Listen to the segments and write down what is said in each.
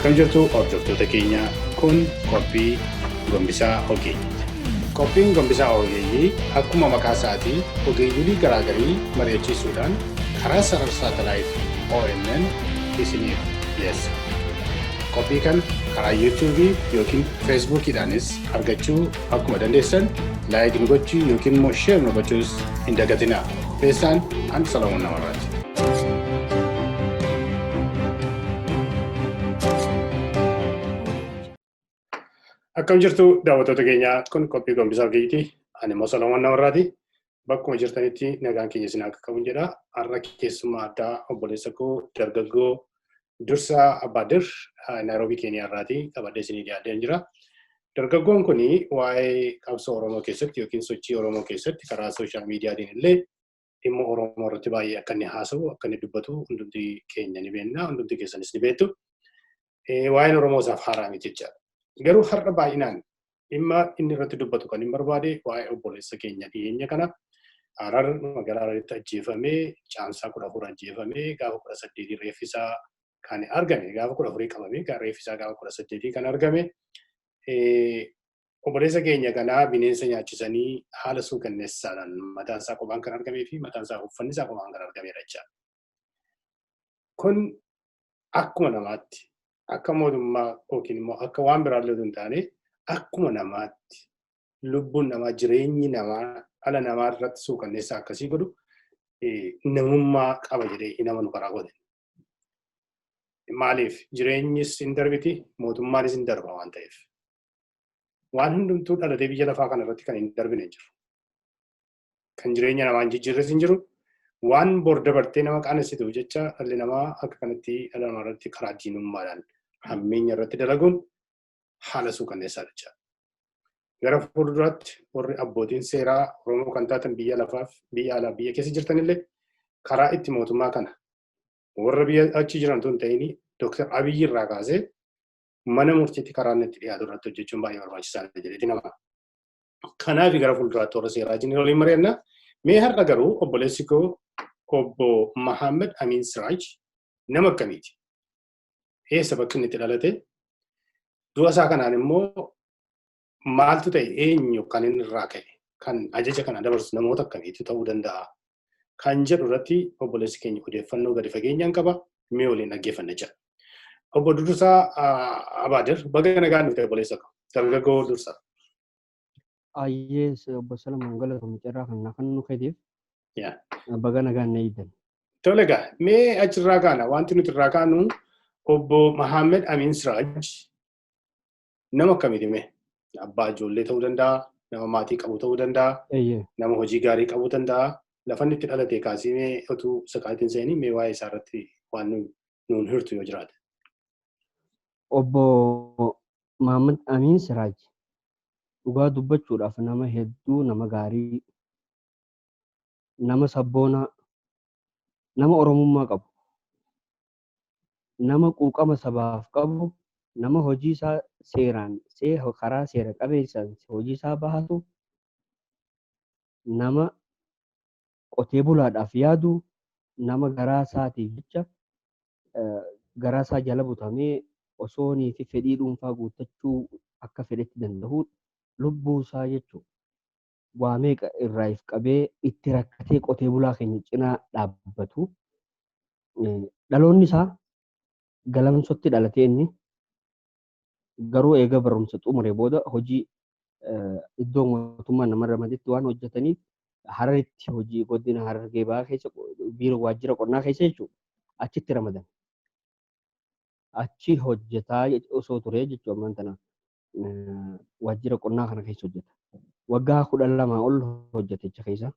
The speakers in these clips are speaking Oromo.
Akkam jirtu hordoftoota keenya kun qophii gombisaa ogeeyyiiti. Qophiin gombisaa ogeeyyii akkuma maqaa isaatii ogeeyyii garaagarii mari'achiisuudhaan karaa sarara saatalaayit OMN isiniif dhiyeessa. Qophii kan karaa yuutuubii yookiin feesbuukiidhaanis argachuu akkuma dandeessan laayik nu gochuu yookiin immoo sheer nu gochuus hin dagatinaa. Feessaan an Salamuun Namarraati. Akkam jirtu daawwattoota keenyaa kun qophii gombisaa ogeeyyiiti. Ani immoo Salamuun Namarraati. Bakkuma jirtanitti nagaan keenya isin akka qabu jedha. Har'a keessummaa addaa obboleessa koo dargaggoo Dursaa Abbaadir Naayiroobii Keeniyaarraati qabadhee isinii dhiyaatee jira. Dargaggoon kun waa'ee qabsoo Oromoo keessatti yookiin sochii Oromoo keessatti karaa sooshaal miidiyaatiin illee dhimma Oromoo irratti baay'ee akka inni haasa'u, akka inni dubbatu hundumti keenya ni beekna, hundumti keessanis ni beektu. Waa'een Oromoo isaaf haaraa miti jechaadha. Garuu har'a baay'inaan dhimma inni irratti dubbatu kan hin barbaade waa'ee obboleessa keenya dhiyeenya kana Harar magaalaa Hararitti ajjeefamee caamsaa 14 ajjeefamee gaafa 18 reeffisaa kan argame gaafa 14 qabamee reeffisaa gaafa 18 kan argame obboleessa keenya kanaa bineensa nyaachisanii haala suukanneessaadhaan mataan isaa qophaan kan argamee fi mataan isaa uffanni isaa qophaan kan argamedha jechaadha. Kun akkuma namaatti akka mootummaa yookiin immoo akka waan biraallee hin taane akkuma namaatti lubbuun namaa jireenyi namaa dhala namaa irratti suukanneessaa akkasii godhu namummaa qaba jedhee hin amanu karaa godhe. Maaliif jireenyis hin darbiti mootummaanis hin darba waan ta'eef. Waan hundumtuu dhalatee biyya lafaa kana irratti kan hin darbine jiru. Kan jireenya namaa hin jijjiirres hin jiru. Waan bor dabartee nama qaanessituuf jecha dhalli namaa akka kanatti dhala namaa irratti karaa diinummaadhaan hammeenya irratti dalaguun haala suukanneessaadha jechaadha. Gara fuulduraatti warri abbootiin seeraa Oromoo kan taatan biyya lafaaf biyya alaa biyya keessa jirtanillee karaa itti mootummaa kana warra biyya achi jiran tun ta'ini Dr. Abiyyi irraa kaasee mana murtiitti karaa itti dhiyaatu irratti hojjechuun baay'ee barbaachisaadha jedheeti nama. Kanaaf gara fuulduraatti warra seeraa wajjin waliin mari'anna. Mee har'a garuu obboleessi koo obbo Mahammed Amin Siraaj nama akkamiiti? Eessa bakki inni itti dhalate? Du'a isaa kanaan immoo maaltu ta'e eenyu kan inni irraa ka'e? Kan ajaja kana dabarsu namoota akkamiitu ta'uu danda'a? Kan jedhu irratti obboleessi keenya odeeffannoo gadi fageenyaan qaba. Mee waliin dhaggeeffanna jira. Obbo Dursaa Abbaadir baga nagaan dhufte obboleessa koo. Dargaggoo Dursaa. Ayyees obbo Salamuun galatoomuu carraa kan nu kenneef baga nagaan na eegdan. Tole egaa mee achirraa kaana wanti nuti irraa kaanu obbo Mahammed Amin Siraaj nama akkamiiti mee? Abbaa ijoollee ta'uu danda'a, nama maatii qabu ta'uu danda'a, nama hojii gaarii qabu danda'a. Lafanni itti dhalatee kaasee mee utuu sakaatiin seenii mee waa'ee isaa irratti waan nuun hirtu yoo jiraate. Obbo Mahammed Amin Siraaj dhugaa dubbachuudhaaf nama hedduu nama gaarii nama sabboonaa nama oromummaa qabu nama quuqama sabaaf qabu nama hojii isaa seeraan karaa seera qabeessaan hojii isaa bahatu nama qotee bulaadhaaf yaadu nama garaa isaatiif jecha garaa isaa jala butamee osoo niifi fedhii dhuunfaa guuttachuu akka fedhetti danda'u lubbuu isaa jechuun waa meeqa irraa qabee itti rakkatee qotee bulaa keenya cinaa dhaabbatu. Dhaloonni isaa galamsootti dhalatee inni garuu eega barumsa xumuree booda hojii iddoo mootummaan nama ramaditti waan hojjetaniif Hararitti hojii godina Harargee ba'aa keessa biiroo waajjira qonnaa keessa jechuudha achitti ramadan. Achi hojjetaa osoo ture jechuudha ammaan tana waajjira qonnaa kana keessa hojjeta. Waggaa 12 ol hojjetecha keessa.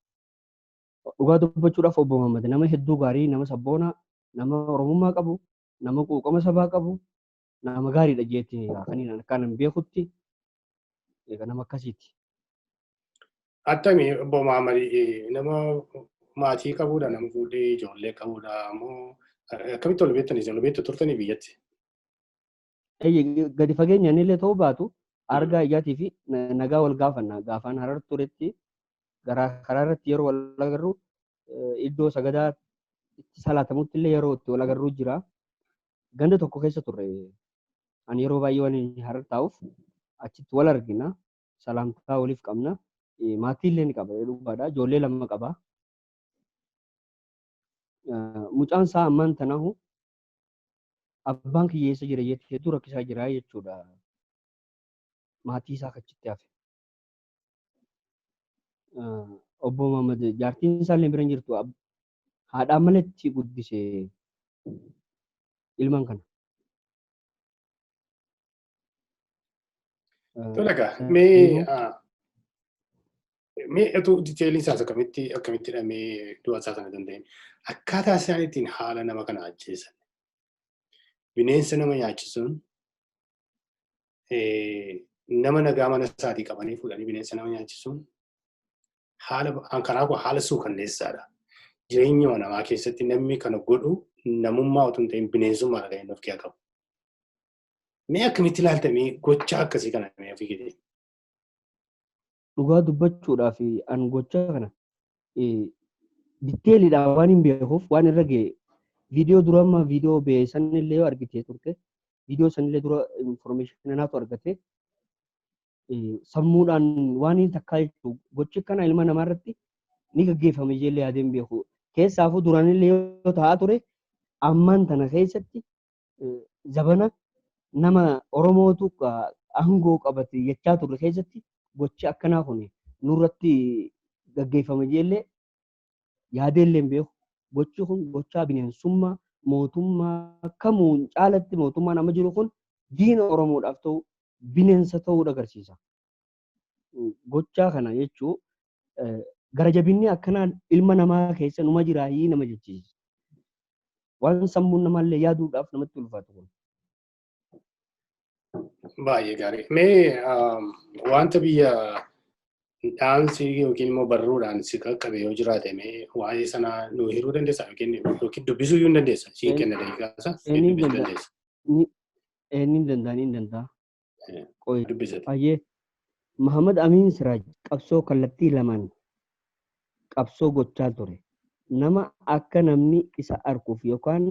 Dhugaa dubbachuudhaaf obbo Mahammed nama hedduu gaarii, nama sabboonaa, nama oromummaa qabu, nama quuqama sabaa qabu, nama gaariidha jeetti kaniin akkaan beekutti nama akkasiiti. Attamii obbo Mahammed nama maatii qabudha, nama fuudhee ijoollee qabudha moo akkamitti ol beektanii ol beektu turtanii biyyatti? Gadi fageenyaan illee ta'uu baatu argaa ijaatii fi nagaa wal gaafanna. Gaafaan Harar turetti karaa irratti yeroo wal agarru iddoo sagadaa itti salaatamutti illee yeroo itti wal agarru jira. Ganda tokko keessa turre Ani yeroo baay'ee waan Harar taa'uuf achitti wal argina. Salaamtaa waliif qabna. Maatii illee ni qaba dhugaadha. Ijoollee 2 qaba. Mucaan isaa ammaan tanaahu abbaan kiyyeessa jira jettee hedduu rakkisaa jira jechuudha. Maatii isaa achitti hafe. Obbo Muhammad jaartiin isaa illee bira hin jirtu. Haadhaan malatti guddise ilmaan kana. Tolaga, mee etu diteelii isaas akkamittidha mee du'a isaa kana dandeenye. Akkaataa isaan ittiin haala nama kana ajjeesan. Bineensa nama nyaachisuun nama nagaa mana isaatii qabanii fuudhanii bineensa nama nyaachisuun haala suukanneessaadha. Jireenya namaa keessatti namni kana godhu namummaa otoo hin ta'in bineensummaa kan inni of keessaa qabu. Mee akkamitti ilaaltamee gochaa akkasii kana mee ofii keetii? Dhugaa dubbachuudhaaf an gochaa kana diteeliidhaan waan hin beekuuf waan irra ga'e viidiyoo dura amma viidiyoo beesan illee yoo argitee turte viidiyoo san illee dura information naatu argate sammuudhaan waan hin takkaa jechuudha. Gochi kana ilma namaa irratti ni gaggeeffame ijeellee yaadeen beeku. Keessaafuu duraan illee yoo ta'aa ture ammaan tana keessatti zabana nama Oromootu aangoo qabate jechaa turre keessatti gochi akkanaa kun nurratti gaggeeffame ijeellee yaadeellee beeku. Gochi kun gochaa bineensummaa mootummaa kamuun caalatti mootummaan amma jiru kun diina Oromoodhaaf ta'u bineensa ta'uu agarsiisa. Gochaa kana jechuun gara jabinni akkanaa ilma namaa keessa numa jiraayii nama jechisiisa. Waan sammuun namaallee yaaduudhaaf namatti ulfaatu kun. Baay'ee gaarii. Mee wanta biyya dhaansi yookiin immoo barruudhaan si qaqqabe yoo jiraate mee waa'ee sanaa nu hiruu dandeessaa yookiin dubbisuu iyyuu hin dandeessa? Sii kenna deeggarsa dubbisuu dandeessa. Inni danda'a. Dubbisate. Baay'ee Muhammad Amin Siraaj qabsoo kallattii lamaan qabsoo gochaa ture. Nama akka namni isa arguuf yookaan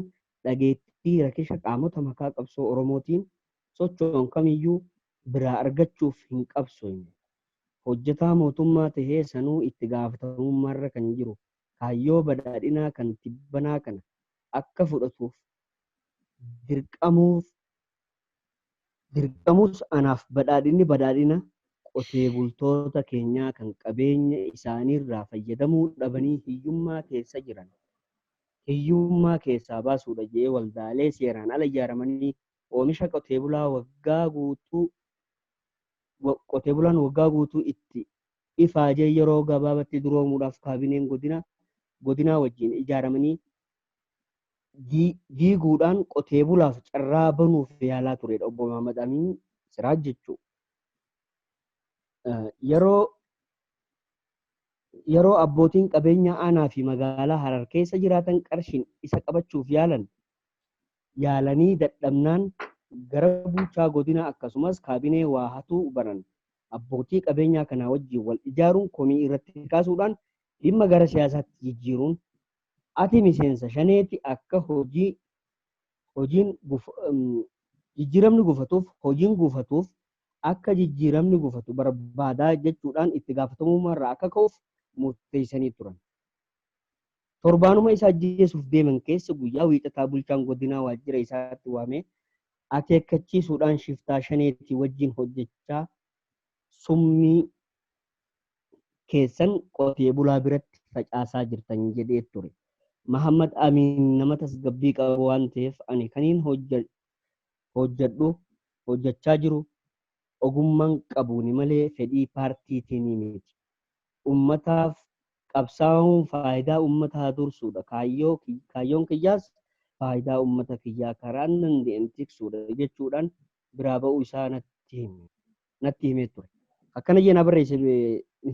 dhageettii rakkisha qaamota makaa qabsoo Oromootiin socho'an kamiyyuu biraa argachuuf hin qabsoofne. Hojjetaa mootummaa tahee sanuu itti gaafatamummaarra kan jiru kaayyoo badhaadhinaa kan tibbanaa kana akka fudhatuuf dirqamus anaaf badhaadhinni badhaadhina qotee bultoota keenyaa kan qabeenya isaaniirraa fayyadamuu dhabanii hiyyummaa keessa jiran hiyyummaa keessaa baasuudha jedhee waldaalee seeraan ala ijaaramanii oomisha qotee bulaan waggaa guutuu itti ifaajee yeroo gabaabaatti duroomuudhaaf kaabineen godinaa wajjin ijaaramanii diiguudhaan qotee bulaaf carraa banuuf yaalaa turedha obbo Muhammad Amin Siraaj jechuudha. Yeroo abbootiin qabeenyaa aanaa fi magaalaa Harar keessa jiraatan qarshiin isa qabachuuf yaalanii dadhabnaan gara bulchaa godinaa akkasumas kaabinee waa hatuu baran abbootii qabeenyaa kanaa wajjin wal ijaaruun komii irratti kaasuudhaan dhimma gara siyaasaatti jijjiiruun ati miseensa shaneeti akka jijjiiramni gufatuuf akka jijjiiramni gufatu barbaadaa jechuudhaan itti gaafatamummaarraa akka ka'uuf murteessanii turan. Torbaanuma isaa ajjeesuuf deeman keessa guyyaa wiixataa bulchaan godinaa waajjira isaatti waamee akeekkachiisuudhaan shiftaa shaneetii wajjin hojjechaa summii keessan qotee bulaa biratti facaasaa jirtan jedhee ture. Muhammad Amin nama tasgabbii qabu waan ta'eef ani kaniin hojjechaa jiru ogummaan qabuuni malee fedhii paartiitiin miti. Ummataaf qabsaa'uun faayidaa ummataa dursuudha. Kaayyoon kiyyaas faayidaa ummata kiyyaa karaan danda'een tiksuudha jechuudhaan biraa ba'uu isaa natti himee ture. Akkana jennaa barreesse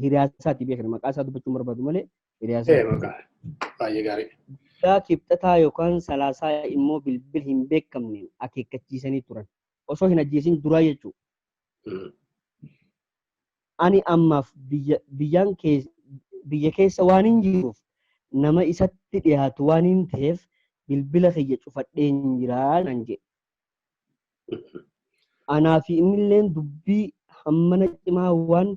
hiriyaasaatti beekna maqaa isaa dubbachuun barbaadu malee hiriyaasaa. Baay'ee gaarii. Guyyaa kibxataa yookaan salaasaa immoo bilbil hin beekamneen akeekkachiisanii turan. Osoo hin ajjeesin duraa jechuudha. Ani ammaaf biyya keessa waan hin jiruuf nama isatti dhiyaatu waan hin ta'eef bilbila kiyya cufadheen jiraa nan jedhe. anaa fi innilleen dubbii hammana cimaa waan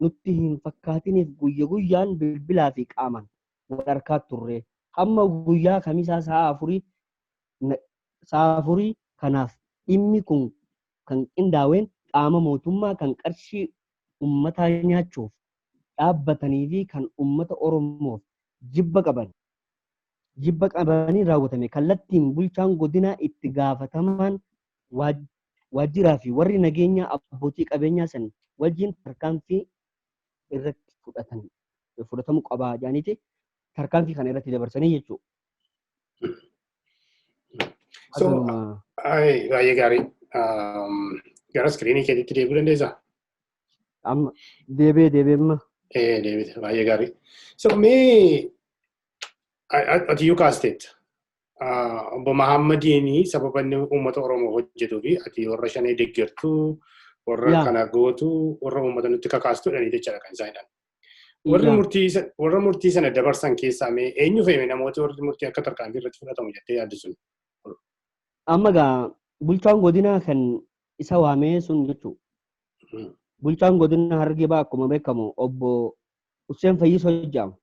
nutti hin fakkaatiniif guyyaan bilbilaa fi qaaman wal harkaa turre. Hamma guyyaa kamisaa sa'a afurii kanaaf dhimmi kun kan qindaa'een qaama mootummaa kan qarshii uummataa nyaachuuf dhaabbatanii fi kan uummata Oromoof jibba qabanii raawwatame. Kallattiin bulchaan godinaa itti gaafatamaan waajjiraa fi warri nageenyaa abbootii qabeenyaa san wajjin tarkaanfii irratti fudhatamuu qabaa jedhaniiti tarkaanfii kana irratti dabarsanii jechuudha. Baay'ee gaarii. Gara iskiriinii keetiitti deebi'uu dandeessaa? Amma deebi'eemma. Deebi'e baay'ee gaarii. So mee ati iyyuu kaasteetta. Obbo Mahaammadiin sababa inni uummata Oromoo hojjetuu fi ati warra shanee deeggartuu warra kana gootu warra uummata nutti kakaastuudhaan jechaadha kan isaan jedhan. Warra murtii sana dabarsan keessaa mee eenyu fe'ime namoota warri murtii akka tarkaanfii irratti fudhatamu jettee yaaddu sun? Amma gaa bulchaan godinaa kan isa waamee sun jechuudha. Bulchaan godinaa Harargee Bahaa akkuma beekamu obbo Hussein Fayyisoo jedhama.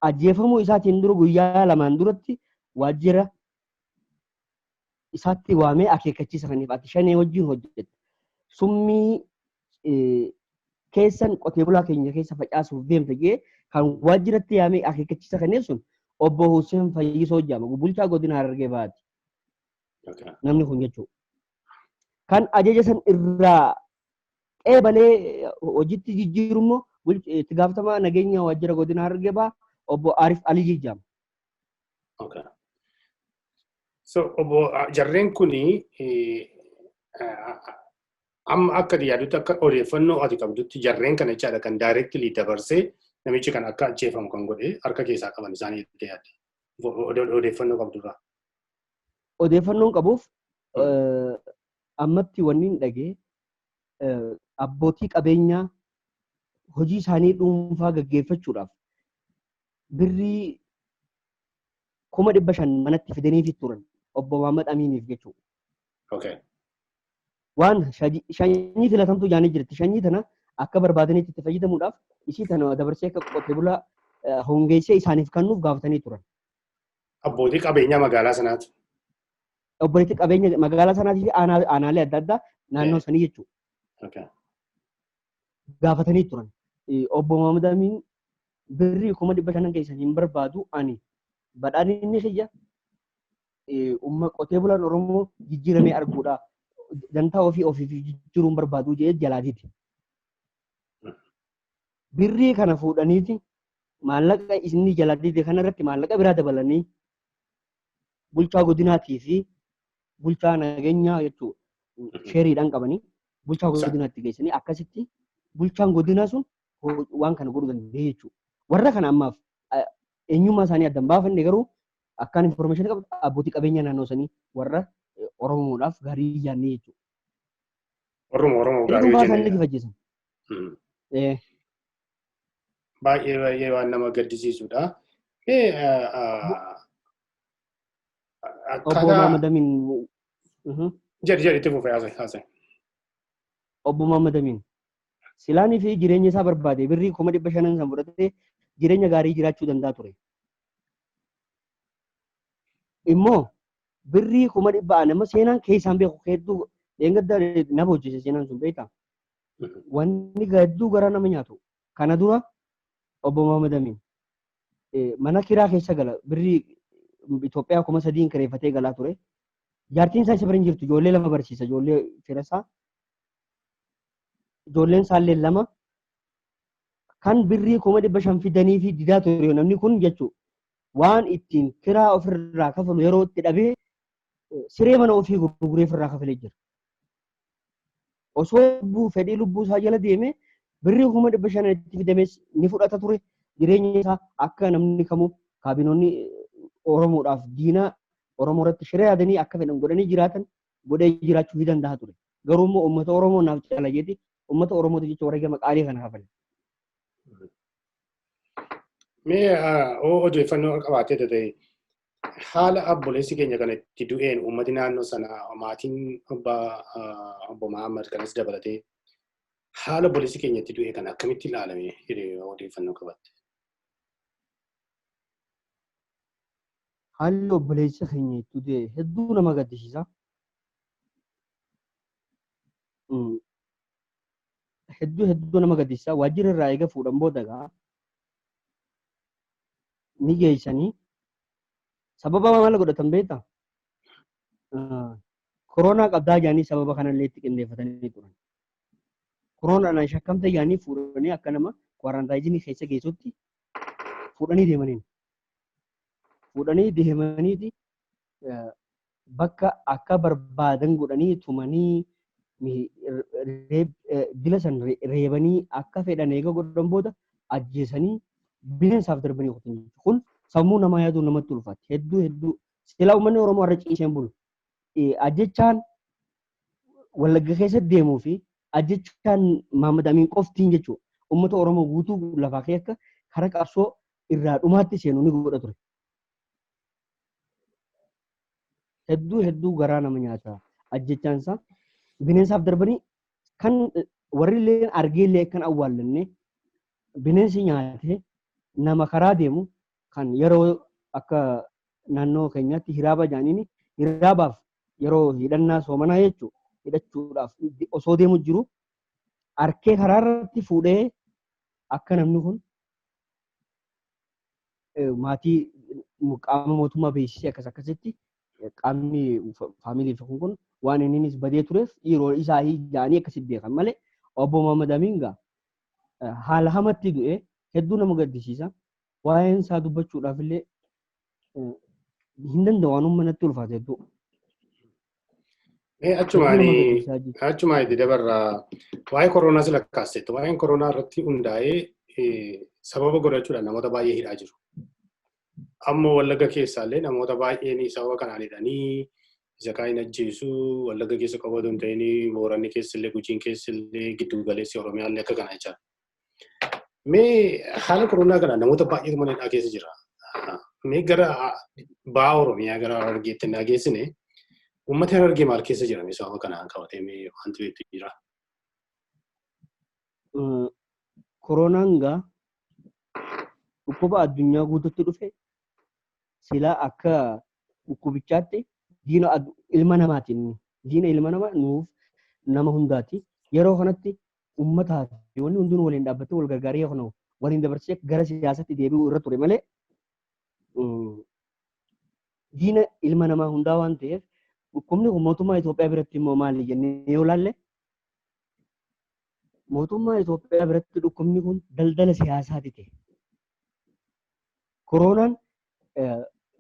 Ajjeefamuu isaatiin dura guyyaa lamaan duratti waajjira isaatti waamee akeekkachiisa kaniif ati shanee wajjin hojjette. Summii keessan qotee bulaa keenya keessa facaasuuf deemte jedhee kan waajjiratti yaamee akeekkachiisa kaniif sun obbo Hussein Fayyisoo jedhama. Bulchaa godina Harargee Bahaati. Namni kun jechuudha. Kan ajaja san irraa qeebalee hojiitti jijjiiru immoo itti gaafatamaa nageenya waajjira godina Harargee Bahaa obbo Arif Ali jedhama. So obbo jarreen kuni amma akka yaadutti akka odeeffannoo ati qabdutti jarreen kana jechaadha kan directly dabarsee namichi kan akka ajjeefamu kan godhe harka keessaa qaban isaanii itti yaadde odeeffannoo qabdurraa. Odeeffannoon qabuuf ammatti wanni hin dhagee abbootii qabeenyaa hojii isaanii dhuunfaa gaggeeffachuudhaaf birrii 500,000 manatti fidaniifi turan obbo Muhammad Aminiif jechuudha. Waan shanyii filatamtu jaanii jirti. Shanyii tana akka barbaadanitti itti fayyadamuudhaaf ishii tana dabarsee akka qotee bulaa hongeessee isaaniif kennuuf gaafatanii turan. Abbootii qabeenyaa magaalaa sanaati. Abbootii qabeenya magaalaa sanaatii fi aanaalee adda addaa naannoo sanii jechuudha. Gaafatanii turan. Obbo Muhammad Amin birrii 500,000 keessan hin barbaadu ani badhaadhinni inni kiyya qotee bulaan Oromoo jijjiiramee arguudha. Dantaa ofiif jijjiiruun barbaadu jedhee jalaatiiti. Birrii kana fuudhaniiti maallaqa inni jalaatiiti kanarratti maallaqa biraa dabalanii bulchaa godinaatii fi bulchaa nageenyaa jechuudha. Sheeriidhaan qabanii bulchaa godinaatti geessanii akkasitti bulchaan godinaa sun waan kana godhuu danda'e jechuudha. Warra kana ammaaf eenyummaa isaanii adda baafanne garuu akkaan information qabu abbootii qabeenya naannoo sanii warra Oromoodhaaf gaarii yaannee jechuudha. Oromoo gaarii jennee. Baay'ee waan nama gaddisiisudha. Obbo Muhammad Amin. Jedhi itti fufee haasa'e. Obbo Muhammad Amin. Silaanii fi jireenya isaa barbaade birrii 500,000 san fudhatee jireenya gaarii jiraachuu danda'a ture. Immoo birrii 100,000 nama seenaan keessaan beeku hedduu eengadda nama hojjese seenaan sun beektaa. Wanni gadduu gara nama nyaatu. Kana dura obbo Muhammad Amin mana kiraa keessa gala birrii Itoophiyaa 3,000 kireeffatee galaa ture. Jaartiin isaa isa bira hin jirtu ijoollee lama barsiisa ijoollee firasaa. Ijoolleen isaallee lama kan birrii 500,000 fidanii fi didaa ture namni kun jechuudha. Waan ittiin kiraa ofirraa kafalu yeroo itti dhabee siree mana ofii gurguree ofirraa kafalee jira. Osoo fedhii lubbuu isaa jala deemee birrii 500,000 itti fidamees ni fudhata ture. Jireenya isaa akka namni kamuu kaabinoonni Oromoodhaaf diinaa Oromoo irratti shiree yaadanii akka fedhan godhanii jiraatan godhee jiraachuu ni danda'a ture. Garuu immoo uummata Oromoo naaf cala jedhi uummata Oromooti jechuun wareegama qaalii kana hafan. Mee odeeffannoo qabaatee ta'e haala obboleessi keenya kana itti du'een uummati naannoo sanaa maatiin obbo Mahammad kanas dabalatee haala obboleessi keenya itti du'e kana akkamitti ilaalame jedhee odeeffannoo qabatte. Haalli obboleessa keenya itti du'e hedduu nama gaddisiisa. Hedduu nama gaddisiisa. Waajjira irraa eega fuudhan booda ni geessanii sababa maal godhatan beektaa? Koronaa qabdaa jedhanii sababa kanallee itti qindeeffatanii turan. Koronaadhaan shakkamte jedhanii fuudhanii akka nama kwarantaayinii keessa geessutti fuudhanii deemaniin. Fuudhanii deemaniiti bakka akka barbaadan godhanii tumanii dila san reebanii akka fedhan eega godhan booda ajjeesanii bineensaaf darbanii qotan. Kun sammuu namaa yaaduu namatti ulfaatti. Hedduu silaa uummanni Oromoo har'a ciiseen bulu. Ajjechaan Wallagga keessa deemuu fi ajjechaan Mahammad Amiin qoftiin jechuudha. Uummata Oromoo guutuu lafaa kee akka karaa qabsoo irraa dhumaatti seenu ni godha ture. Hedduu garaa nama nyaata. Ajjechaan isaa bineensaaf darbanii kan warri illee argee illee kan awwaallanne bineensi nyaatee nama karaa deemu kan yeroo akka naannoo keenyaatti hiraaba jedhaniin hiraabaaf yeroo hidhannaa soomanaa jechuudha. Hidhachuudhaaf osoo deemu jiru harkee karaa irratti fuudhee akka namni kun maatii qaama mootummaa beeksisee akkasitti qaamni faamilii kun waan innis badee tureef yeroo isaa jaanii akkasitti beekan malee obbo Mahammad Amiin haala hamatti du'e hedduu nama gaddisiisa. Waa'een isaa dubbachuudhaaf illee hin danda'u waan uummanatti ulfaate hedduu. Achumaa itti dabarraa waa'ee koronaa si lakkaasteetti. Waa'een koronaa irratti hundaa'ee sababa godhachuudhaan namoota baay'ee hidhaa jiru. Ammoo Wallagga keessaallee namoota baay'een sababa kanaan hidhanii isa kaan ajjeesuu Wallagga keessa qabatu hin ta'in Booranni keessallee Gujiin keessallee giddu galeessi Oromiyaallee akka kana jira. Mee haala koronaa kana namoota baay'eetu mana hidhaa keessa jira. Mee gara ba'a Oromiyaa gara Harargeetti hin dhageessine uummata Harargee maal keessa jiran sababa kanaan qabatee mee wanti beektu jira? Koronaan dhukkuba addunyaa guutuutti dhufe silaa akka dhukkubichaatti diina ilma namaatiin diina ilma namaa nuuf nama hundaati. Yeroo kanatti uummataa fi wanni hundinuun waliin dhaabbattee wal gargaaree kana waliin dabarsee gara siyaasaatti deebi'uu irra ture malee diina ilma namaa hundaa waan ta'eef dhukkubni kun mootummaa Itoophiyaa biratti immoo maali jennee yoo ilaalle mootummaa Itoophiyaa biratti dhukkubni kun daldala siyaasaati ta'e. Koronaan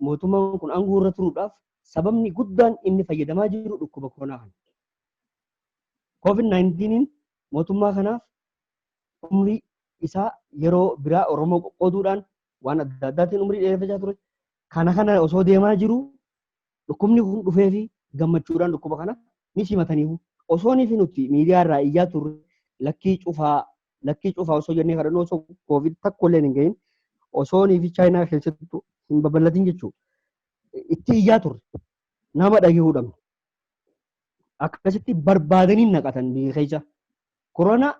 mootummaan kun aangoo irra turuudhaaf sababni guddaan inni fayyadamaa jiru dhukkuba koronaa kana. COVID-19 mootummaa kanaaf umrii isaa yeroo biraa Oromoo qoqqooduudhaan waan adda addaatiin umrii dheereffachaa ture. Kana osoo deemaa jiru dhukkubni kun dhufee fi gammachuudhaan dhukkuba kana ni simataniiru. Osoo ni fi nuti miidiyaa irraa iyyaa turre lakkii cufaa osoo jennee kadhannoo osoo COVID takka illee hin gahin osoo ni fi Chaayinaa keessatti hin babal'atin jechuudha. Itti iyyaa turre nama dhaga'uudhaan akkasitti barbaadanii naqatan biyya keessa. Koronaa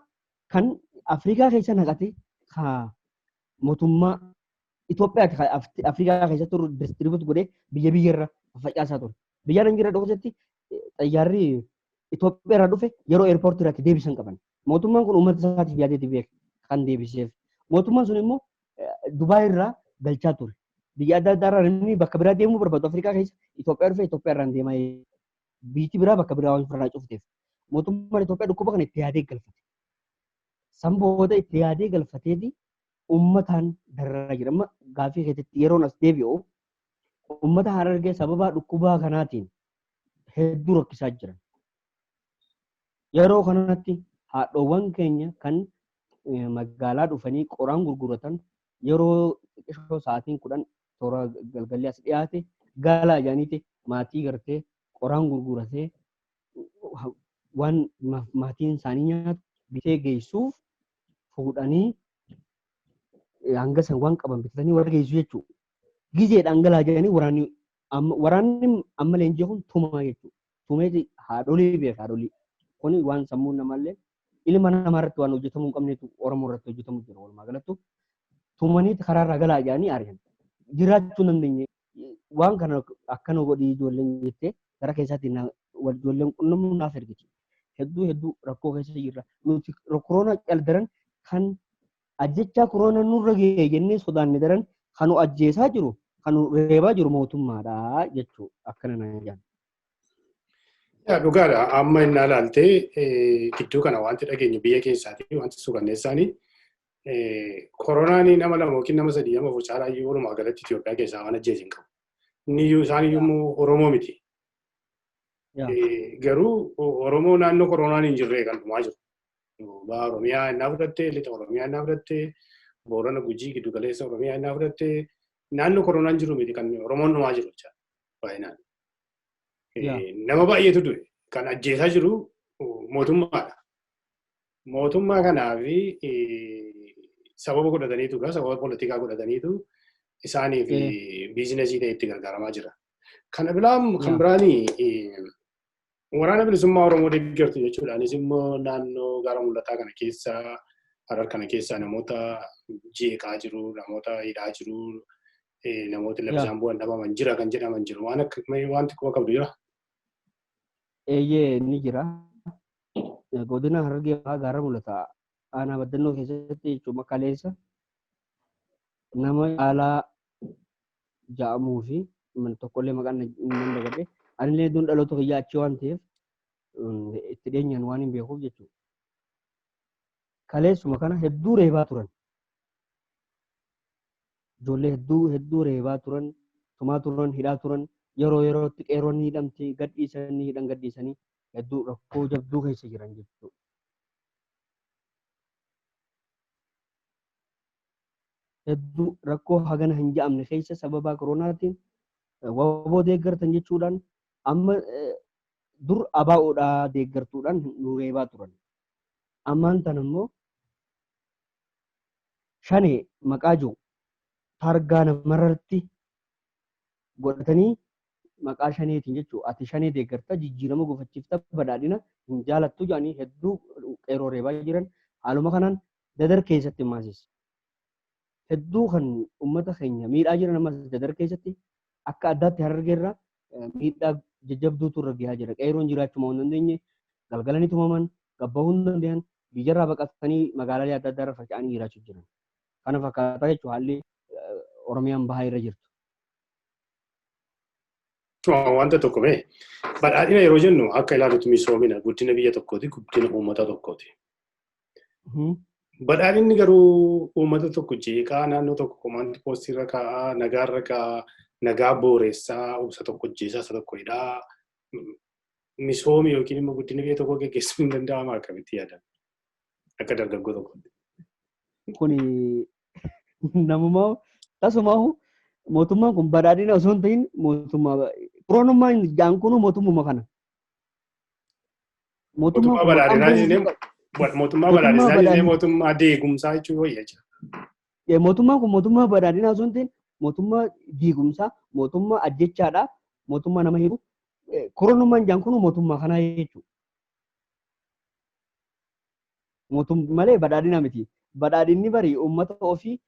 kan Afrikaa keessa naqate mootummaa Itoophiyaatti Afrikaa keessatti distribuut godhee biyya irra facaasaa ture. Biyya nan jira dhoksetti xayyaarri Itoophiyaa irraa dhufe yeroo eerpoortii irratti deebisan qaban. Mootummaan kun uummata isaatiif yaadeeti beeka kan deebiseef. Mootummaan sun immoo Dubaay irraa galchaa ture. Biyya adda addaa irraa namni bakka biraa deemuu barbaadu Afrikaa keessa Itoophiyaa dhufee Itoophiyaa irraan deemaa biyyi biraa bakka biraa waan ofirraa cufteef. Mootummaan Itoophiyaa dhukkuba kana itti yaadee galfate. San booda itti yaadee galfateeti uummataan darraa jira. Amma gaaffii keessatti yeroon as deebi'u uummata Harargee sababa dhukkubaa kanaatiin hedduu rakkisaa jiran. Yeroo kanatti haadhoowwan keenya kan magaalaa dhufanii qoraan gurguratan yeroo xiqqoo sa'aatiin 10 toora galgallee as dhiyaate galaa jaaniiti maatii gartee qoraan gurguratee waan maatiin isaanii nyaatu bitee geessuuf fuudhanii hanga san waan qaban bitatanii warra geessu jechuudha. gizee dhangala'aa jedhanii waraanni amma leenjii kun tumaa jechuudha. Tumeeti haadholii beeka haadholii. Kuni waan sammuun namallee ilma namaa irratti waan hojjetamuu hin qabneetu Oromoo irratti hojjetamu jira walumaa galattu. Tumaniiti karaarraa galaa jedhanii ari'an. Jiraachuu dandeenye waan kana akkana godhii ijoolleen jettee gara keessaatti ijoolleen qunnamuu naaf ergiti. Hedduu rakkoo keessa jirra. Nuti koronaa caldaran kan ajjechaa koronaa nurra ga'e jennee sodaanne daran kan nu ajjeesaa jiru kan nu reebaa jiru mootummaadha jechuudha akkana na jedhan. Dhugaadha. Amma innaa ilaaltee gidduu kana wanti dhageenyu biyya keessaatii wanti suukanneessaanii koronaan nama lama yookiin nama sadii nama afur caalaa iyyuu walumaa galatti Itoophiyaa keessaa waan ajjeese hin qabu. Inni iyyuu isaan iyyuu Oromoo miti. Garuu Oromoo naannoo koronaan hin jirre kan dhumaa jiru. Baha Oromiyaa innaa fudhattee, lixa Oromiyaa innaa fudhattee, Boorana Gujii giddu galeessa Oromiyaa innaa fudhattee, naannoo koronaan jiru miti kan Oromoon dhumaa jiru jechuudha baay'inaan. Nama baay'eetu du'e kan ajjeesaa jiru mootummaadha. Mootummaa kanaaf sababa godhataniitu sababa poolitikaa godhataniitu isaaniif biizinasii ta'e itti gargaaramaa jira. Kana biraan waraana bilisummaa Oromoo deeggartu jechuudhaanis immoo naannoo gara mul'ataa kana keessa Harar kana keessa namoota jeeqaa jiru, namoota hidhaa jiru, namoota labsaan bu'an dhabaman jira kan jedhaman jiru. Wanti kuma qabdu jira? Eeyyee ni jira. Godina Harargee gara mul'ataa aanaa baddannoo keessatti jechuun kaleessa nama caalaa ja'amuu fi tokkollee maqaan nan dagadhe anillee iddoon dhaloota kiyyaa achi waan ta'eef itti dhiyeenyaan waan hin beekuuf jechuudha. Kaleessuma kana hedduu reebaa turan. Ijoollee hedduu reebaa turan, tumaa turan, hidhaa turan, yeroo yerootti qeerroon hidhamte gadhiisanii hedduu rakkoo jabduu keessa jiran jechuudha. Hedduu rakkoo hagana hin ja'amne keessa sababa koronaatiin waboo deeggartan jechuudhaan amma dur abaa'uudhaa deeggartuudhaan nu reebaa turan. Ammaan tan immoo shanee maqaa jiru targaa namarratti godhatanii maqaa shaneetiin jechuudha. Ati shanee deeggarta jijjiirama gufachiifta badhaadhina hin jaalattu jedhanii hedduu qeerroo reebaa jiran haaluma kanaan dadar keessatti maasisa. Hedduu kan uummata keenya miidhaa jiran ammas dadar keessatti akka addaatti Harargeerraa miidhaa jajjabduutu irra gahaa jira. Qeerroon jiraachuu hin dandeenye galgalanii tumaman gabbahuu hin dandeenye biyyarraa baqatanii magaalaalee adda addaa irra faca'anii jiraachuu jiran. Kana fakkaataa jechuun haalli Oromiyaan bahaa irra jirtu. Wanta tokko mee badhaadhina yeroo jennu akka ilaalutti misoomina guddina biyya tokkooti, guddina uummata tokkooti. Badhaadhinni garuu uummata tokko jeeqaa naannoo tokko komaandi poostiirra kaa'aa, nagaarra kaa'aa, nagaa booressaa, isa tokko jeesaa, isa tokko hidhaa misoomi yookiin immoo guddina biyya tokkoo gaggeessuu hin danda'ama akkamitti yaadan akka dargaggoo tokkotti. Kuni namumaa tasumaa mootummaan kun badhaadhina osoo hin ta'in mootummaa koronummaan jaan kunu mootummaa kana. Mootummaa badhaadhinaa jedhee mootummaa deegumsaa jechuun wayyaa jira. Mootummaan kun mootummaa badhaadhinaa osoo hin ta'in mootummaa diigumsaa, mootummaa ajjechaadhaa, mootummaa nama hiiku. Koronummaan jaan kunu mootummaa kanaa jechuudha. Malee badhaadhina miti. Badhaadhinni bari uummata ofii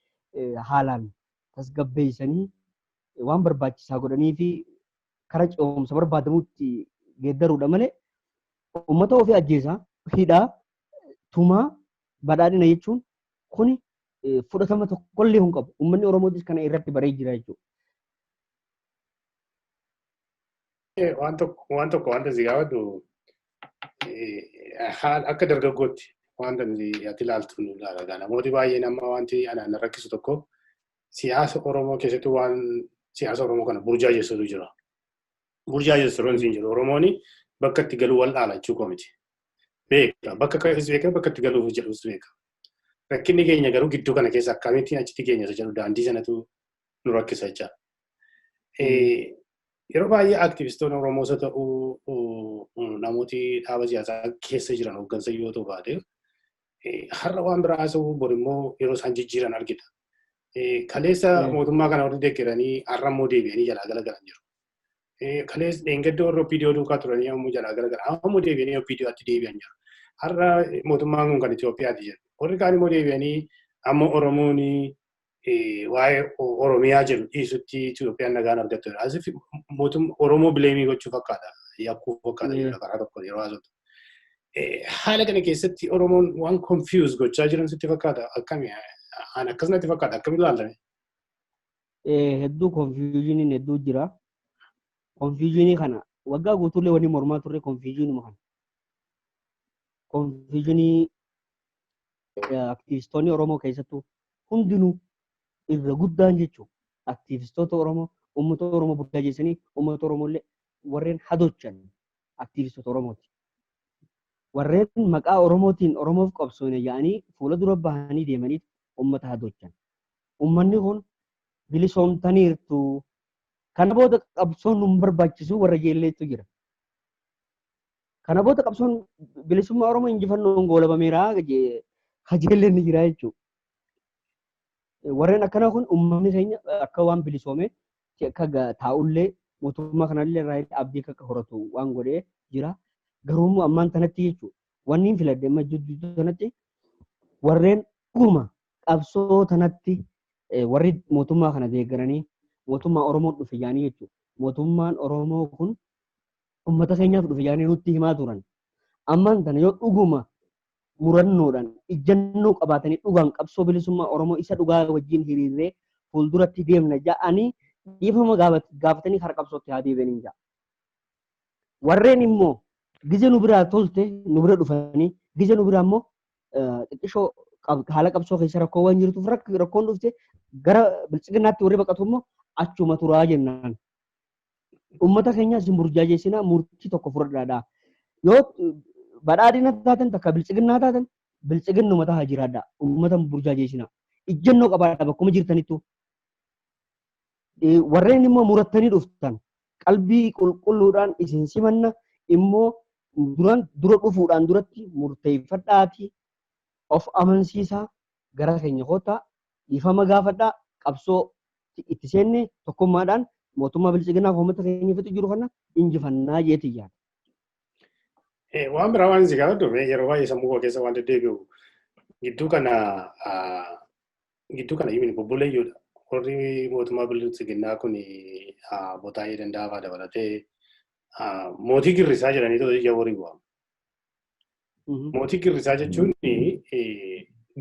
haalaan tasgabbeessanii waan barbaachisaa godhanii fi karaa ce'umsa barbaadamutti geeddaruudha malee uummata ofii ajjeesaa, hidhaa, tumaa, badhaadhina jechuun kuni fudhatama tokkollee hin qabu. Uummanni Oromootis kana irratti baree jira jechuudha. Waan tokko wanta si gaafadhu akka dargaggootti wanta ati ilaaltu nu ilaala. Namooti baay'een amma wanti anaan rakkisu tokko siyaasa Oromoo keessatti waan siyaasa Oromoo kana burjaajessutu jira. Burjaajessuun siin jiru. Oromooni bakka itti galuu wal dhaala jechuu miti. Beeka bakka ka'es beeka bakka itti galuuf jedhus beeka. Rakkinni keenya garuu gidduu kana keessa akkamittiin achitti keenya isa jedhu daandii sanatu nu rakkisa jecha. Yeroo baay'ee aktivistoonni Oromoos haa ta'u namooti dhaaba siyaasaa keessa jiran hooggansa yoo ta'u baate har'a waan biraa haasa'u bor immoo yeroo isaan jijjiiran argita. Kaleessa mootummaa kana warri deeggaranii har'a immoo deebi'anii jalaa galagalan jiru. Kaleessa dheengadda warra OPDO duukaa turanii ammoo jalaa galagalan amma immoo deebi'anii OPDO'atti deebi'an jiru. Har'a mootummaan kun kan Itoophiyaati jedhu. Warri kaan immoo deebi'anii amma Oromoon waa'ee Oromiyaa jedhu dhiisutti Itoophiyaan nagaan argattudha. Asif Oromoo bileemii gochuu fakkaata. Yakkuu fakkaata jedha karaa tokkoon yeroo haasa'u. Haala kana keessatti Oromoon waan confuse gochaa jiran sitti fakkaata. Akkami akkasumatti fakkaata. Akkami ilaalame? Hedduu confusioniin hedduu jira. Confusionii kana waggaa guutuullee wanni mormaa turre confusionii kana. Confusionii aktivistoonni Oromoo keessattuu hundinuu irra guddaan jechuudha. Aktivistoota Oromoo, uummata Oromoo burjaajeessanii uummata Oromooillee warreen hadochan aktivistoota Oromooti. Warreen maqaa Oromootiin Oromoof qabsoone jedhanii fuula dura bahanii deemanii uummata hadochan. Uummanni kun bilisoomtaniirtu. Kana booda qabsoon nu barbaachisu warra jeelleetu jira. Kana booda qabsoon bilisummaa Oromoo injifannoon goolabameera hajeelleen ni jira jechuudha. Warreen akkana kun uummanni keenya akka waan bilisoome akka taa'ullee mootummaa kanallee irraa abdii akka horatu waan godhee jira. Garuu ammaan tanatti jechuudha. Wanni hin filadde amma jidduu tanatti warreen dhuma qabsoo tanatti warri mootummaa kana deeggaranii mootummaa Oromoo dhufe jaanii jechuudha. Mootummaan Oromoo kun uummata keenyaaf dhufe jaanii nutti himaa turan. Ammaan tana yoo dhuguma murannoodhaan ijjannoo qabaatanii dhugaan qabsoo bilisummaa Oromoo isa dhugaa wajjin hiriirree fuulduratti deemna ja'anii dhiifama gaafatanii karaa qabsootti haa deebi'anii ja'a. Warreen immoo gize nu biraa tolte nu bira dhufanii gize nu biraa immoo xiqqishoo haala qabsoo keessa rakkoo waan jirtuuf rakkoon dhufte gara bilchiginaatti warri baqatu immoo achuma turaa jennaan. Uummata keenya isin burjaajeessinaa murtii tokko fudhadhaa. Yoo badhaadhina taatan takka bilchiginaa taatan bilchiginnu mataa haa jiraadhaa. Uummata burjaajeessinaa. Ijjannoo qabaadhaa bakkuma jirtanittu. Warreen immoo murattanii dhuftan qalbii qulqulluudhaan isin simanna immoo dura dhufuudhaan duratti murteeffadhaatii of amansiisaa gara keenya kootaa dhiifama gaafadhaa qabsoo itti seenne tokkummaadhaan mootummaa bilchiginaa uummata keenya fitu jiru kana injifannaa jeeti yaada. Waan biraa waan si gaafadhu yeroo baay'ee sammuu koo keessa waan deddeebi'u gidduu kana himin bobboleeyyoodha. Warri mootummaa bilchiginaa kun botaa'ee danda'amaa dabalatee mootii girrisaa jedhanii ija warii waamu. Mootii girrisaa jechuun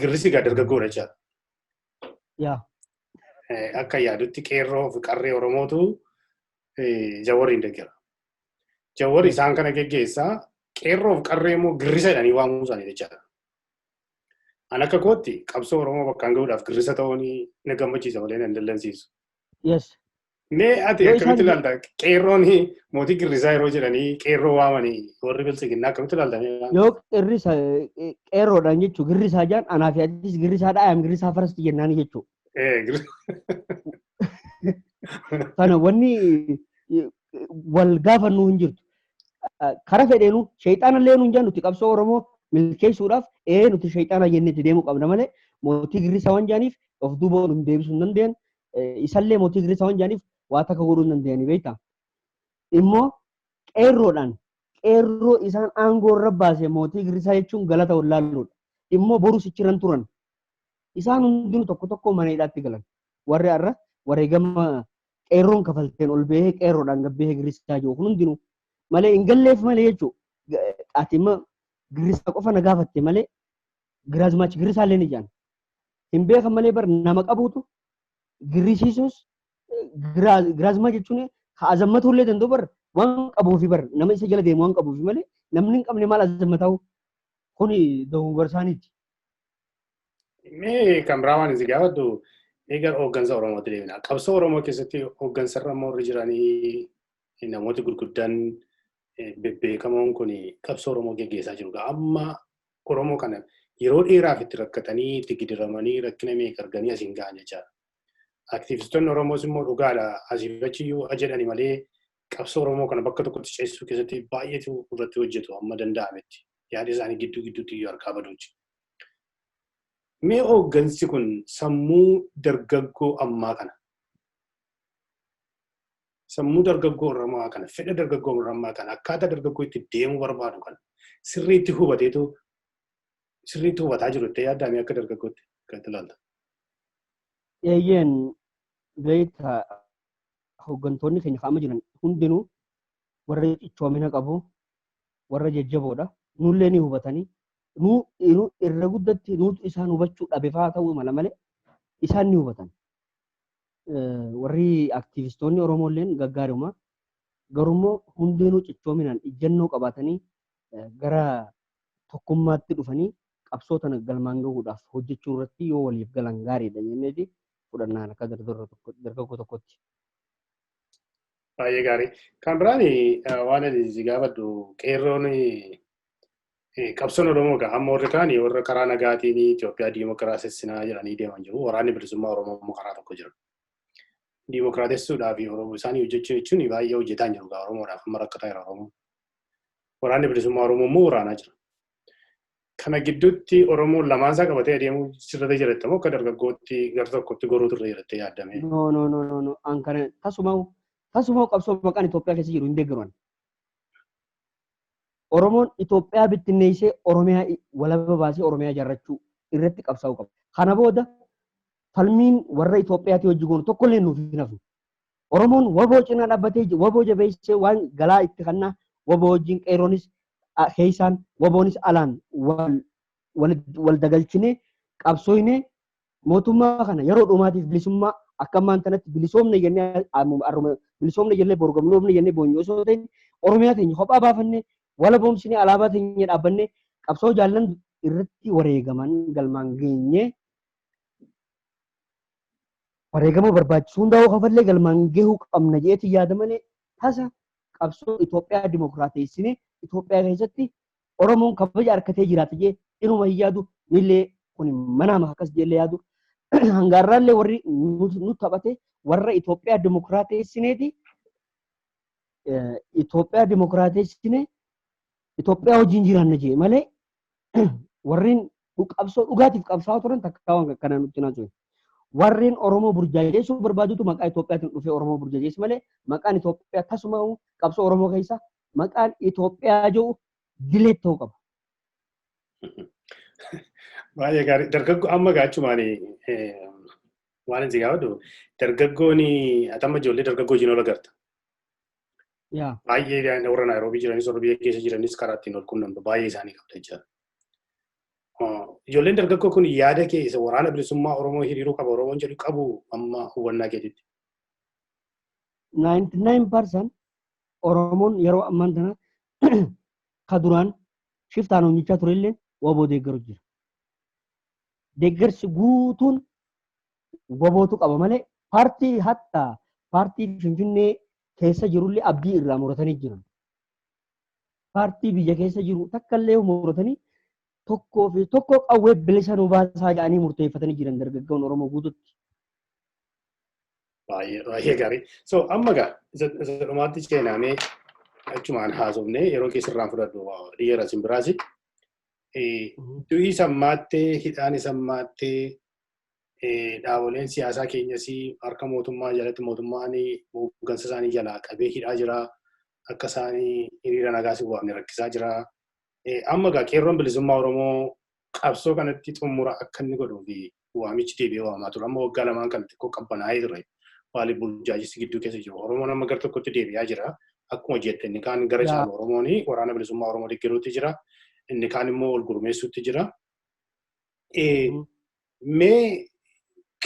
girrisi gaa dargaggoodha jechaadha. Akka yaadutti qeerroo fi qarree Oromootu Jawaariin deeggara. Jawaari isaan kana geggeessaa qeerroo fi qarree immoo girrisa jedhanii waamuu isaanii jechaadha. An akka kootti qabsoo Oromoo bakkaan gahuudhaaf girrisa ta'uun na gammachiisa malee na dallansiisu. Mee ati akkamitti ilaalta qeerroon mootii girrisaa yeroo jedhanii qeerroo waamanii warri bilchiginaa akkamitti ilaalta? Yoo girrisa qeerroodhaan jechuun girrisaa jaan anaa fi atis girrisaadhaa ayam girrisaa farasti jennaan jechuudha. Kana wanni wal gaafannu hin jirtu. Kara fedheenu sheexaanallee nu hin jaan nuti qabsoo Oromoo milkeessuudhaaf nuti sheexaana jennetti deemuu qabna malee mootii girrisaa waan jaaniif of duuba nu deebisuu hin dandeenye. Isallee mootii girrisaa waan jaaniif waa takka godhuu hin dandeenye beektaa. Immoo qeerroodhaan qeerroo isaan aangoo irra baase mootii girrisaa jechuun galata wallaalluudha. Immoo boru sichiran turan. Isaan hundinuu tokko tokko mana hidhaatti galan. Warri har'a wareegama qeerroon kafalteen ol bahee qeerroodhaan gabbee girrisaa jiru kun hundinuu malee hin galleef malee jechuudha. Ati immoo girrisaa qofa na gaafatte malee giraazmaachi girrisaa illee ni jaan. Hin beekan malee bar nama qabuutu girrisiisuus giraazmaa jechuun azammatu illee danda'u bar waan qabuufi bar nama isa jala deemu waan qabuufi malee namni hin qabne maal azammataa'u kuni dogongorsaaniiti. Mee kan biraa waan isin gaafadhu egaa hooggansa Oromootti deemina. Qabsoo Oromoo keessatti hooggansarra immoo warri jiranii namooti gurguddaan bebbeekamoon kun qabsoo Oromoo geggeessaa jiru. Amma Oromoo kana yeroo dheeraaf itti rakkatanii itti gidiramanii rakkina meeqa arganii asiin ga'an jechaadha. Aktivistoonni Oromoos immoo dhugaadha asiif achiyyuu jedhani malee qabsoo Oromoo kana bakka tokkotti ceesisuu keessatti baay'eetu irratti hojjetu amma danda'ametti. Yaada isaanii gidduu gidduutti iyyuu harkaa baduuti. Mee hooggansi kun sammuu dargaggoo ammaa kana sammuu dargaggoo Oromoo kana fedha dargaggoo Oromoo kana akkaataa dargaggoo itti deemuu barbaadu kana sirriitti hubataa jiru itti yaaddaame akka dargaggootti kan itti ilaalta. Eeyyeen beekta hooggantoonni keenya kaa'ama jiran hundinuu warra cichoomina qabu warra jajjaboodha. Nullee ni hubatanii irra guddatti nuutu isaan hubachuu dhabefaa ta'uu mala malee isaan ni hubatan. Warri aktivistoonni Oromoolleen gaggaaruma garummoo hundinuu cichoominaan ijjannoo qabaatanii gara tokkummaatti dhufanii qabsoo tana galmaan gahuudhaaf hojjechuu irratti yoo waliif galan gaariidha jenneeti fudhannaan akka dargaggoo tokkotti. Baay'ee gaarii. Kan biraan waan ani gaafadhu qeerroon qabsoon Oromoo egaa amma warri kaan warra karaa nagaatiin Itoophiyaa diimokiraasessinaa jedhanii deeman jiru. Waraanni bilisummaa Oromoo immoo karaa tokko jira. Diimokiraatessuudhaaf Oromoo isaanii hojjechuu jechuun baay'ee hojjetaa hin jiru egaa Oromoodhaaf amma rakkataa jira Oromoo. Waraanni bilisummaa Oromoo immoo waraanaa jira. Kana gidduutti Oromoon lamaan isaa qabatee adeemuu sirriitti jirti moo akka dargaggootti gara tokkotti goruutu irra jirti yaadame? No. An kana tasuma qabsoo maqaan Itoophiyaa keessa jiru hin deeggaran. Oromoon Itoophiyaa bittinneessee Oromiyaa walaba baasee Oromiyaa ijaarrachuu irratti qabsaa'uu qaba. Kana booda falmiin warra Itoophiyaatti hojii goonu tokkollee nuuf hin hafu. Oromoon waboo cinaa dhaabbatee waboo jabeessee waan galaa itti kannaa waboo wajjin qeerroonis keessaan waboonis alaan wal dagalchinee qabsooyinee mootummaa kana yeroo dhumaatiif bilisummaa akka ammaan tanatti bilisoomne jennee borgomnoofne jennee boonyoo osoo ta'in Oromiyaa keenya kophaa baafannee wala boomsinee alaabaa keenya dhaabbannee qabsoo jaallan irratti wareegaman galmaan geenyee wareegama barbaachisu hundaa'uu kafallee galmaan gahuu qabna jeeti yaada malee tasa qabsoo Itoophiyaa dimokiraateessinee Itoophiyaa keessatti Oromoon kabaja harkatee jiraata jee inuma hin yaadu illee kun manaama akkas jeellee yaadu hangaarraallee warri nu taphate warra Itoophiyaa dimokiraateessineeti Itoophiyaa dimokiraateessinee Itoophiyaa hojiin jiraanna jee malee warreen qabsoo dhugaatiif qabsaa'aa turan takka waan kana nutti naasuu. Warreen Oromoo burjaajeessuu barbaadutu maqaa Itoophiyaatiin dhufee Oromoo burjaajeessu malee maqaan Itoophiyaa tasuma qabsoo Oromoo keessa maqaan Itoophiyaa jiru dilee ta'uu qaba. Baay'ee gaarii. Dargaggoo amma gaachumaan waan itti gaafadhu dargaggoon atamma ijoollee dargaggoo jiin ol agarta. Baay'ee warra Naayiroobii jiranis warra biyya keessa jiranis karaa ittiin ol qunnamtu baay'ee isaanii qabda jechuudha. Ijoolleen dargaggoo kun yaada keessa waraana bilisummaa Oromoo hiriiruu qaba Oromoon jedhu qabu amma hubannaa keetitti. 99% Oromoon yeroo ammaan tana ka duraan shiftaan hojjechaa turellee waboo deeggaru jira. Deeggarsi guutuun wabootu qaba malee paartii Finfinnee keessa jirullee abdii irraa muratanii jiran. Paartii biyya keessa jiru takkallee muratanii tokko qawwee bilisa nu baasaa jedhanii murteeffatanii jiran dargaggoon Oromoo guututti. Baay'ee gaarii. So amma gaa isa dhumaatti seenaamee achumaan haasofnee yeroo keessarraan fudhadhu dhiyeera simbiraasi. Du'ii sammaattee hidhaan sammaattee dhaaboleen siyaasaa keenyas harka mootummaa jalatti mootummaan hooggansa isaanii jalaa qabee hidhaa jira. Akka isaanii hiriira nagaa si waamne rakkisaa jira. Amma gaa qeerroon bilisummaa Oromoo qabsoo kanatti xumura akka inni godhuu fi waamichi deebi'ee waamaa ture. Amma waggaa lamaan kan xiqqoo qabbanaa'ee ture. Waaliin burjaajessi gidduu keessa jiru. Oromoon amma gara tokkotti deebi'aa jira. Akkuma jette inni kaan gara caalu Oromoon waraana bilisummaa Oromoo deeggaruutti jira. Inni kaan immoo ol gurmeessuutti jira. Mee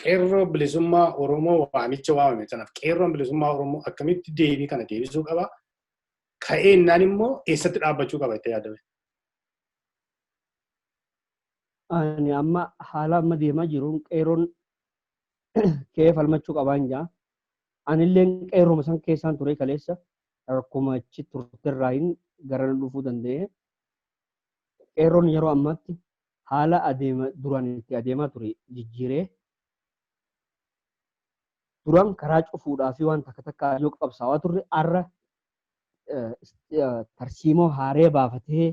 qeerroo bilisummaa Oromoo waamicha waamame sanaaf qeerroon bilisummaa Oromoo akkamitti deebii kana deebisuu qaba? Ka'eennaan immoo eessatti dhaabbachuu qaba itti yaadame? Ani amma haala amma deemaa jiru qeerroon kee falmachuu qabaan jaa. Anillee qeerroo san keessaan ture kaleessa akkuma achi turterraa gara dhufuu danda'e. Qeerroon yeroo ammaatti haala duraan itti adeemaa ture jijjiiree duraan karaa cufuudhaa fi waan takka yoo qabsaawaa turre har'a tarsiimoo haaree baafatee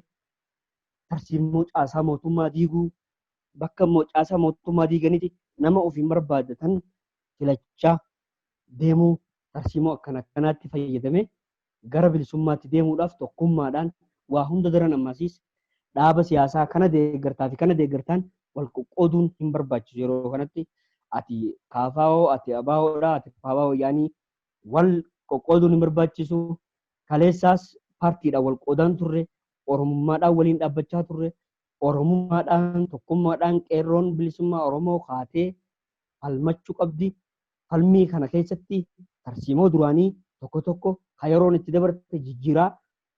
tarsiimoo caasaa mootummaa diiguu bakka caasaa mootummaa diiganiiti nama ofiin barbaadatan filachaa deemuu tarsiimoo akkanaatti fayyadamee gara bilisummaatti deemuudhaaf tokkummaadhaan waa hunda daran ammasiis dhaaba siyaasaa kana deeggartaa fi kana deeggartaan wal qoqqooduun hin barbaachisu yeroo kanatti ati kaafaa'oo ati abaawoodha ati kaafaa'oo yaanii wal qoqqooduun hin barbaachisu kaleessaas paartiidhaan wal qoodaan turre oromummaadhaan waliin dhaabbachaa turre oromummaadhaan tokkummaadhaan qeerroon bilisummaa oromoo kaatee falmachuu qabdi falmii kana keessatti tarsiimoo duraanii tokko tokko kan yeroon itti dabarte jijjiiraa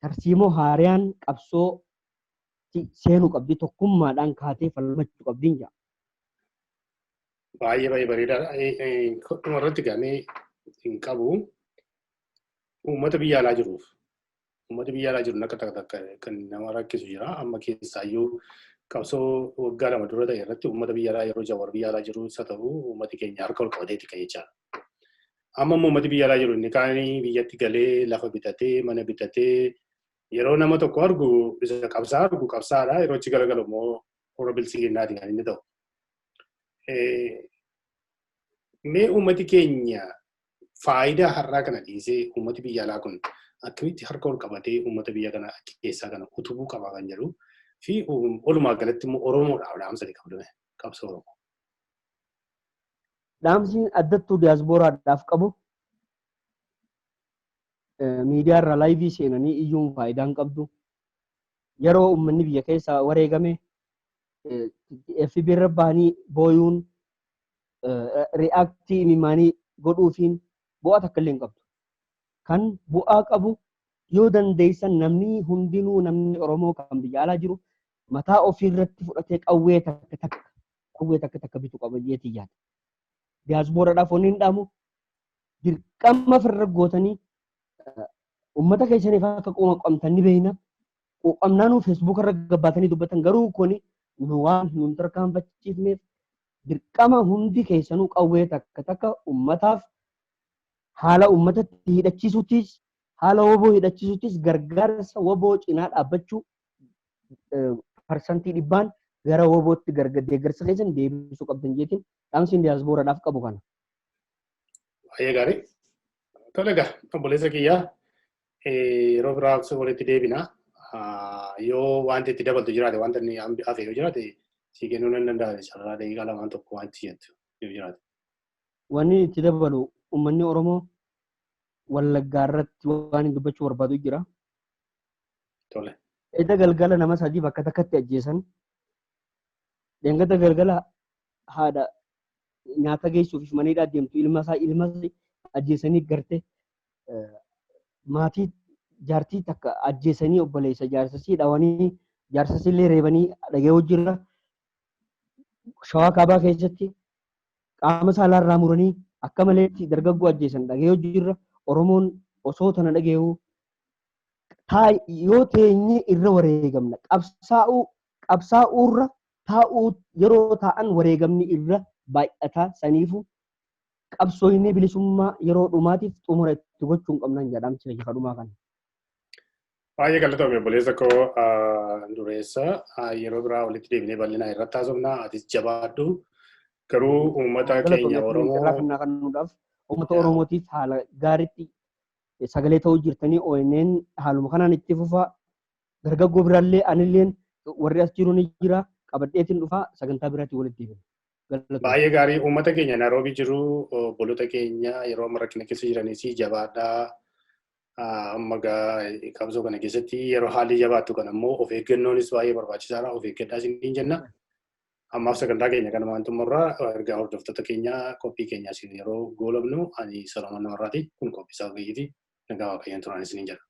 tarsiimoo haaraan qabsoo seenuu qabdi tokkummaadhaan kaatee falmachuu qabdiin jaa. Baay'ee bareedaadha. Dhumarratti gamee hin qabu uummata biyya alaa jiruuf uummata biyya alaa jiru akka takka kan nama rakkisu jira. Amma keessaayyuu qabsoo waggaa 2 dura ta'e irratti uummata biyya alaa yeroo jawwar biyya alaa jiru isa ta'u uummati keenya harka ol qabateeti kan jechaa. Amma uummati biyya alaa jiru inni kaanii biyyatti galee lafa bitatee mana bitatee yeroo nama tokko argu isa qabsaadha yeroo itti galagalu immoo warra bilisiginnaati kan inni ta'u. Mee uummati keenya faayidaa har'aa kana dhiisee uummati biyya alaa kun akkamitti harka ol qabatee uummata biyya kana keessaa kana utubuu qaba kan jedhu fi walumaa galatti immoo Oromoodhaaf dhaamsa qabdame qabsoo Oromoo. Dhaamsi addattuu diyaaspooraadhaaf qabu miidiyaa irra laayivii seenanii iyyuun faayidaan qabdu yeroo uummanni biyya keessaa wareegame FB irra bahanii booyuun reaaktii mimaanii godhuufiin bu'aa takka illee hin qabdu. Kan bu'aa qabu yoo dandeessan namni hundinuu namni Oromoo kan biyya alaa jiru mataa ofii irratti fudhatee qawwee takka bitu qaba jeetii yaada. Diyaaspooraadhaaf wanni hin dhaamu dirqama firra gootanii uummata keessaniif akka quuqamtan ni beekna. Quuqamnaanuu feesbuuk irra gabbaatanii dubbatan garuu kuni nu waan nun tarkaanfachiifneef dirqama hundi keessanuu qawwee takka uummataaf haala uummatatti hidhachiisuutis haala woboo hidhachiisuutis gargaarsa woboo cinaa dhaabbachuu parsantii 100 gara wobootti deeggarsa keessan deebisuu qabdan jeetiin dhaamsiin diyaaspooraadhaaf qabu kana. Baay'ee gaarii. Tole egaa obboleessa kiyyaa yeroo biraa walitti deebina. Yoo wanti itti dabaltu jiraate wanta inni hafe yoo jiraate si kennuu nan danda'a carraa daqiiqaa 2 wanti jettu yoo jiraate. Wanni itti dabalu uummanni Oromoo Wallaggaa irratti waan dubbachuu barbaadu jira. Tole. Edda galgala nama 3 bakka takkatti ajjeesan. Dengata galgala haadha nyaata geessuuf maniidhaa deemtu ilma ajjeesanii garte maatii jaartii takka ajjeesanii obboleessa jaarsasii dhawanii jaarsasillee reebanii dhagee jirra. Shawaa kaabaa keessatti qaama saalaa irraa muranii akka maleetti dargaggoo ajjeesan dhagee jirra. Oromoon osoo tana dhageewu yoo teenye irra wareegamna qabsaa'uurra taa'uu yeroo taa'an wareegamni irra baay'ataa saniifu qabsooyinii bilisummaa yeroo dhumaatiif xumura itti gochuun qabnaan jedhamti fayyadamaa kana. Baay'ee galatoomne obboleessa koo dureessa yeroo biraa walitti deebinee bal'inaa irratti haasofna atis jabaadhu garuu uummata keenya Oromoo uummata Oromootiif haala gaariitti sagalee ta'uu jirtanii ONN haaluma kanaan itti fufaa dargaggoo biraallee anilleen warri as jiru ni jira qabadheetiin dhufaa sagantaa biraatti walitti deebina. Baay'ee gaarii uummata keenya Nairoobii jiru obboloota keenya yeroo amma rakkina keessa jiranis jabaadhaa. Amma qabsoo kana keessatti yeroo haalli jabaattu kan ammoo of eeggannoonis baay'ee barbaachisaadha. Of eeggadhaa isiniin jenna. Ammaaf sagantaa keenya kana waantummarraa ergaa hordoftoota keenyaa qophii keenyaas yeroo goolabnu ani Solomoon Namarraati kun qophii isaa gahiiti nagaa waaqayyoon turaan isiniin jedha.